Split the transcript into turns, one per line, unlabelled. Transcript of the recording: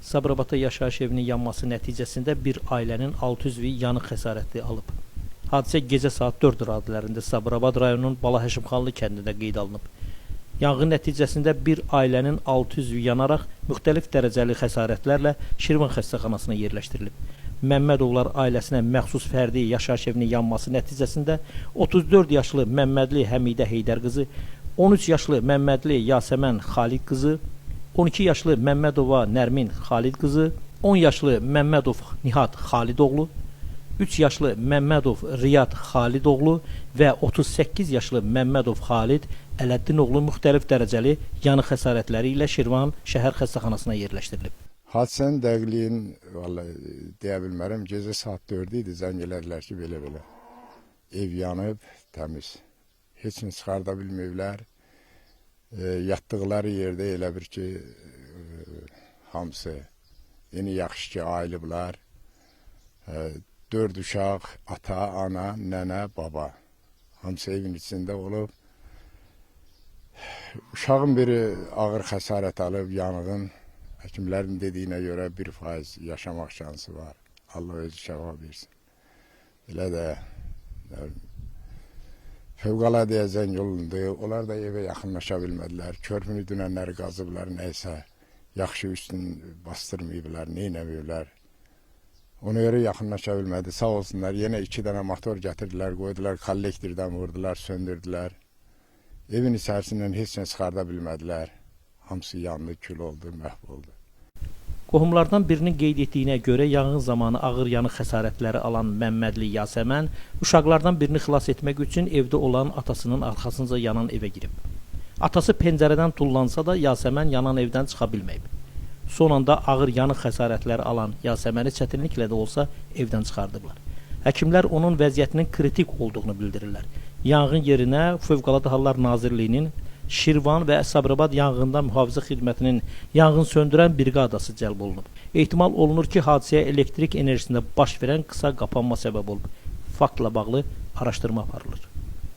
Sabirabadda yaşayış evinin yanması nəticəsində bir ailənin 6 üzvü yanıq xəsarəti alıb. Hadisə gecə saat 4 radələrində Sabirabad rayonunun Bala Həşimxanlı kəndində qeyd alınıb. Yanğın nəticəsində bir ailənin 6 üzvü yanaraq müxtəlif dərəcəli xəsarətlərlə Şirvan xəstəxanasına yerləşdirilib. Məmmədovlar ailəsinə məxsus fərdi yaşayış evinin yanması nəticəsində 34 yaşlı Məmmədli Həmidə Heydər qızı, 13 yaşlı Məmmədli Yasəmən Xalid qızı, 12 yaşlı Məmmədova Nərmin Xalid qızı, 10 yaşlı Məmmədov Nihat Xalidoğlu, 3 yaşlı Məmmədov Riyad Xalidoğlu və 38 yaşlı Məmmədov Xalid Ələddinoğlu müxtəlif dərəcəli yanıq xəsarətləri ilə Şirvan şəhər xəstəxanasına yerləşdirilib.
Hadisənin dəqiqliyin vallahi deyə bilmərəm. Gecə saat 4 idi, zəng elədilər ki, belə-belə. Ev yanıb, təmiz. Heç nə çıxarda bilməyiblər. Yatdıqları yerdə elə bir ki, hamısı yeni yaxşı ki, ayılıblar. 4 uşaq, ata, ana, nənə, baba. Hamısı evin içində olub. Uşağın biri ağır xəsarət alıb, yanığın. Həkimlərin dediyinə görə 1% yaşamaq şansı var. Allah özü şəfa versin. Elə də fövqəladiyə zəng olundu. Onlar da evə yaxınlaşa bilmədilər. Körpünü dünənləri qazıblar, nəysə yaxşı üstün bastırmayıblar, neynəməyiblər. Ona görə yaxınlaşa bilmədi. Sağ olsunlar, yenə 2 dənə motor gətirdilər, qoydular, kollektordan vurdular, söndürdülər. Evin içərisindən heç nə çıxarda bilmədilər. Hamısı yandı, kül oldu, məhv oldu.
Qohumlardan birinin qeyd etdiyinə görə yanğın zamanı ağır yanıq xəsarətləri alan Məmmədli Yasəmən uşaqlardan birini xilas etmək üçün evdə olan atasının arxasınca yanan evə girib. Atası pəncərədən tullansa da Yasəmən yanan evdən çıxa bilməyib. Son anda ağır yanıq xəsarətləri alan Yasəməni çətinliklə də olsa evdən çıxardıblar. Həkimlər onun vəziyyətinin kritik olduğunu bildirirlər. Yanğın yerinə Fövqəladə Hallar Nazirliyinin Şirvan və Sabirabad yanğından mühafizə xidmətinin yanğın söndürən briqadası cəlb olunub. Ehtimal olunur ki, hadisəyə elektrik enerjisində baş verən qısa qapanma səbəb olub. Faktla bağlı araşdırma aparılır.